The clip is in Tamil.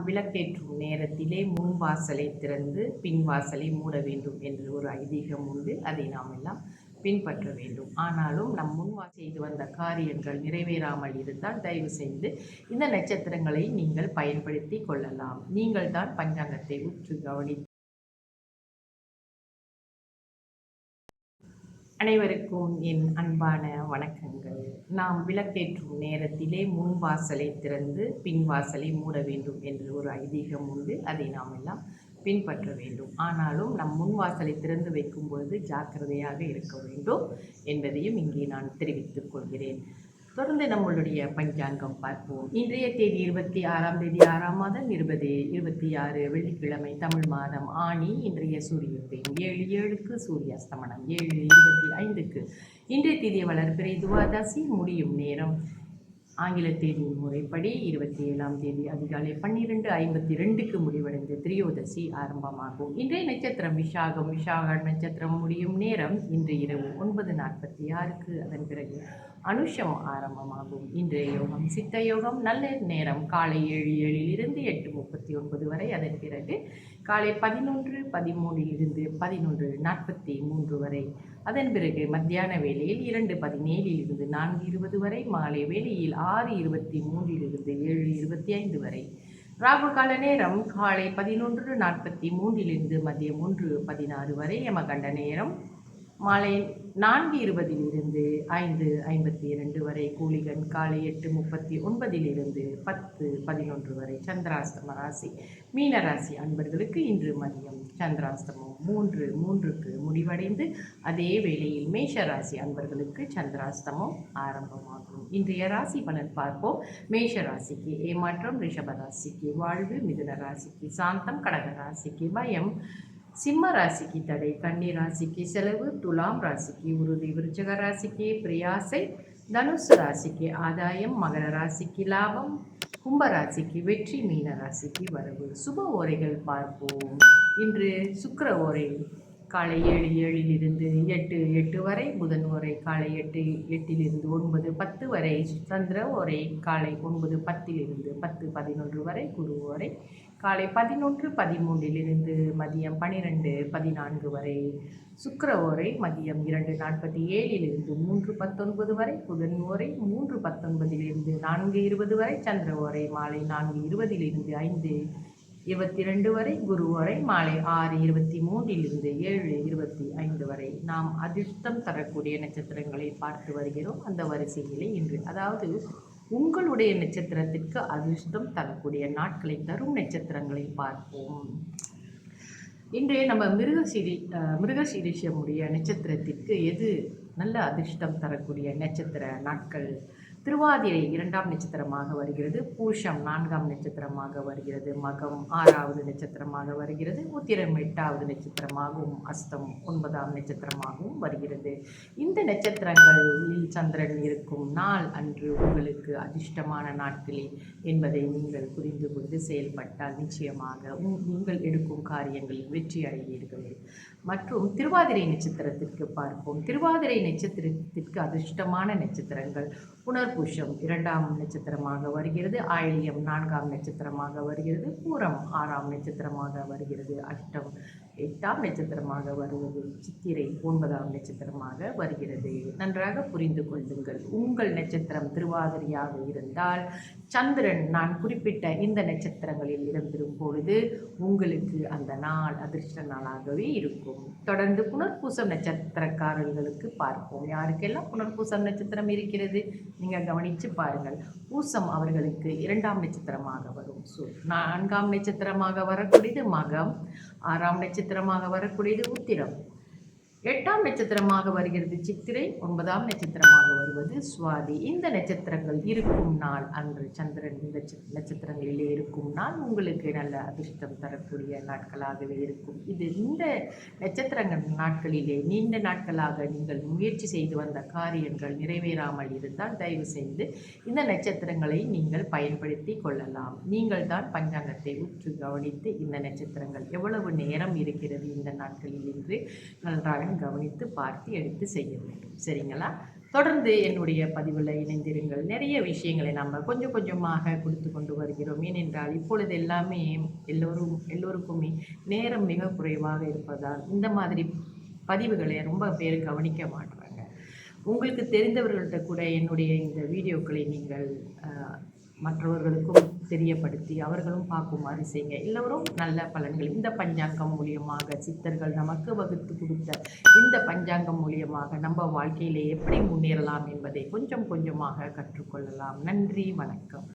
விளக்கேற்றும் நேரத்திலே முன் வாசலை திறந்து பின் வாசலை மூட வேண்டும் என்று ஒரு ஐதீகம் உண்டு. அதை நாம் எல்லாம் பின்பற்ற வேண்டும். ஆனாலும் நம் செய்து வந்த காரியங்கள் நிறைவேறாமல் இருந்தால் தயவு செய்து இந்த நட்சத்திரங்களை நீங்கள் பயன்படுத்தி கொள்ளலாம். நீங்கள் தான் பஞ்சாங்கத்தை உற்று கவனித்து அனைவருக்கும் என் அன்பான வணக்கங்கள். நாம் விளக்கேற்றும் நேரத்திலே முன் வாசலை திறந்து பின் வாசலை மூட வேண்டும் என்று ஒரு ஐதீகம் உண்டு. அதை நாம் எல்லாம் பின்பற்ற வேண்டும். ஆனாலும் நம் முன் வாசலை திறந்து வைக்கும் பொழுது ஜாக்கிரதையாக இருக்க வேண்டும் என்பதையும் இங்கே நான் தெரிவித்துக் கொள்கிறேன். தொடர்ந்து நம்மளுடைய பஞ்சாங்கம் பார்ப்போம். இன்றைய தேதி 26ஆம் தேதி 6ஆம் மாதம் 2026 வெள்ளிக்கிழமை தமிழ் மாதம் ஆணி. இன்றைய சூரியோதயம் 7:07க்கு, சூரிய அஸ்தமனம் 7:25க்கு. இன்றைய தேதிய வளர்பிறை துவாதசி. முடியும் நேரம் ஆங்கில தேதி முறைப்படி 27ஆம் தேதி அதிகாலை 12:52க்கு முடிவடைந்து திரியோதசி ஆரம்பமாகும். இன்றைய நட்சத்திரம் விஷாகம். விஷாக நட்சத்திரம் முடியும் நேரம் இன்று இரவு 9:46க்கு. அதன் பிறகு அனுஷம் ஆரம்பமாகும். இன்றைய யோகம் சித்த யோகம். நல்ல நேரம் காலை 7:07லிருந்து 8:39 வரை. அதன் பிறகு காலை 11:13லிருந்து 11:43 வரை. அதன் பிறகு மத்தியான வேளையில் 2:17லிருந்து 4:20 வரை. மாலை வேளையில் 6:23லிருந்து 7:25 வரை. ராகு கால நேரம் காலை 11:43லிருந்து மதியம் 1:16 வரை. யமகண்ட நேரம் மாலை 4:20லிருந்து 5:52 வரை. கூலிகன் காலை 8:39லிருந்து 10:11 வரை. சந்திராஸ்தம ராசி மீன ராசி அன்பர்களுக்கு இன்று மதியம் சந்திராஸ்தமம் 3:03க்கு முடிவடைந்து அதே வேளையில் மேஷ ராசி அன்பர்களுக்கு சந்திராஸ்தமம் ஆரம்பமாகும். இன்றைய ராசி பலன் பார்ப்போம். மேஷ ராசிக்கு ஏமாற்றம், ரிஷப ராசிக்கு வாழ்வு, மிதுன ராசிக்கு சாந்தம், கடக ராசிக்கு பயம், சிம்ம ராசிக்கு தடை, கன்னி ராசிக்கு செலவு, துலாம் ராசிக்கு உறுதி, விருச்சக ராசிக்கு பிரயாசை, தனுசு ராசிக்கு ஆதாயம், மகர ராசிக்கு லாபம், கும்ப ராசிக்கு வெற்றி, மீன ராசிக்கு வரவு. சுப ஓரைகள் பார்ப்போம். இன்று சுக்கிர ஓரை காலை 7:07லிருந்து 8:08 வரை. புதன் ஓரை காலை 8:08லிருந்து 9:10 வரை. சந்திர ஓரை காலை 9:10லிருந்து 10:11 வரை. குரு ஓரை காலை 11:13லிருந்து மதியம் 12:14 வரை. சுக்கிர ஓரை மதியம் 2:47லிருந்து 3:19 வரை. புதன் ஓரை 3:19லிருந்து 4:20 வரை. சந்திர ஓரை மாலை 4:20லிருந்து 5:22 வரை. குரு ஓரை மாலை 6:23லிருந்து 7:25 வரை. நாம் அதிர்ஷ்டம் தரக்கூடிய நட்சத்திரங்களை பார்த்து வருகிறோம். அந்த வரிசையிலே இன்று, அதாவது உங்களுடைய நட்சத்திரத்திற்கு அதிர்ஷ்டம் தரக்கூடிய நாட்களை தரும் நட்சத்திரங்களை பார்ப்போம். இன்றைய நம்ம மிருகசீரிஷமுடைய நட்சத்திரத்திற்கு எது நல்ல அதிர்ஷ்டம் தரக்கூடிய நட்சத்திர நாட்கள்? திருவாதிரை 2ஆம் நட்சத்திரமாக வருகிறது. பூஷம் 4ஆம் நட்சத்திரமாக வருகிறது. மகம் 6வது நட்சத்திரமாக வருகிறது. உத்திரம் 8வது நட்சத்திரமாகவும், அஸ்தம் 9ஆம் நட்சத்திரமாகவும் வருகிறது. இந்த நட்சத்திரங்களில் சந்திரன் இருக்கும் நாள் அன்று உங்களுக்கு அதிர்ஷ்டமான நாட்களே என்பதை நீங்கள் புரிந்து கொண்டு செயல்பட்டால் நிச்சயமாக நீங்கள் எடுக்கும் காரியங்களில் வெற்றி அடைவீர்கள். மற்றும் திருவாதிரை நட்சத்திரத்திற்கு பார்ப்போம். திருவாதிரை நட்சத்திரத்திற்கு அதிர்ஷ்டமான நட்சத்திரங்கள் புனர்பூஷம் 2ஆம் நட்சத்திரமாக வருகிறது. ஆயில்யம் 4ஆம் நட்சத்திரமாக வருகிறது. பூரம் 6ஆம் நட்சத்திரமாக வருகிறது. அஷ்டம் 8ஆம் நட்சத்திரமாக வருவது. சித்திரை 9ஆம் நட்சத்திரமாக வருகிறது. நன்றாக புரிந்து கொள்ளுங்கள். உங்கள் நட்சத்திரம் திருவாதிரையாக இருந்தால் சந்திரன் நான் குறிப்பிட்ட இந்த நட்சத்திரங்களில் இருந்திரும் பொழுது உங்களுக்கு அந்த நாள் அதிர்ஷ்ட நாளாகவே இருக்கும். தொடர்ந்து புனர்பூசம் நட்சத்திரக்காரர்களுக்கு பார்ப்போம். யாருக்கெல்லாம் புனர்பூசம் நட்சத்திரம் இருக்கிறது நீங்கள் கவனித்து பாருங்கள். பூசம் அவர்களுக்கு 2ஆம் நட்சத்திரமாக வரும். 4ஆம் நட்சத்திரமாக வரக்கூடியது மகம், 6ஆம் நட்சத்திரமாக வரக்கூடியது உத்திரம், 8ஆம் நட்சத்திரமாக வருகிறது சித்திரை, 9ஆம் நட்சத்திரமாக வருவது சுவாதி. இந்த நட்சத்திரங்கள் இருக்கும் நாள் அன்று சந்திரன் இந்த நட்சத்திரங்களிலே இருக்கும் நாள் உங்களுக்கு நல்ல அதிர்ஷ்டம் தரக்கூடிய நாட்களாகவே இருக்கும். இந்த நட்சத்திரங்கள் நாட்களிலே நீண்ட நாட்களாக நீங்கள் முயற்சி செய்து வந்த காரியங்கள் நிறைவேறாமல் இருந்தால் தயவு செய்து இந்த நட்சத்திரங்களை நீங்கள் பயன்படுத்தி கொள்ளலாம். நீங்கள் தான் பஞ்சாங்கத்தை உற்று கவனித்து இந்த நட்சத்திரங்கள் எவ்வளவு நேரம் இருக்கிறது இந்த நாட்களில் என்று நன்றாக கவனித்து பார்த்து எடுத்து செய்ய வேண்டும். சரிங்களா? தொடர்ந்து என்னுடைய பதிவில் இணைந்திருங்கள். நிறைய விஷயங்களை நம்ம கொஞ்சம் கொஞ்சமாக கொடுத்து கொண்டு வருகிறோம். ஏனென்றால் இப்பொழுது எல்லாமே எல்லோருக்குமே நேரம் மிக குறைவாக இருப்பதால் இந்த மாதிரி பதிவுகளை ரொம்ப பேர் கவனிக்க மாட்றாங்க. உங்களுக்கு தெரிந்தவர்கள்ட்ட கூட என்னுடைய இந்த வீடியோக்களை நீங்கள் மற்றவர்களுக்கும் தெரியப்படுத்தி அவர்களும் பார்க்குமாறு செய்யுங்க. எல்லோரும் நல்ல பலன்கள் இந்த பஞ்சாங்கம் மூலியமாக சித்தர்கள் நமக்கு வகுத்து கொடுத்த இந்த பஞ்சாங்கம் மூலியமாக நம்ம வாழ்க்கையிலே எப்படி முன்னேறலாம் என்பதை கொஞ்சம் கொஞ்சமாக கற்றுக்கொள்ளலாம். நன்றி, வணக்கம்.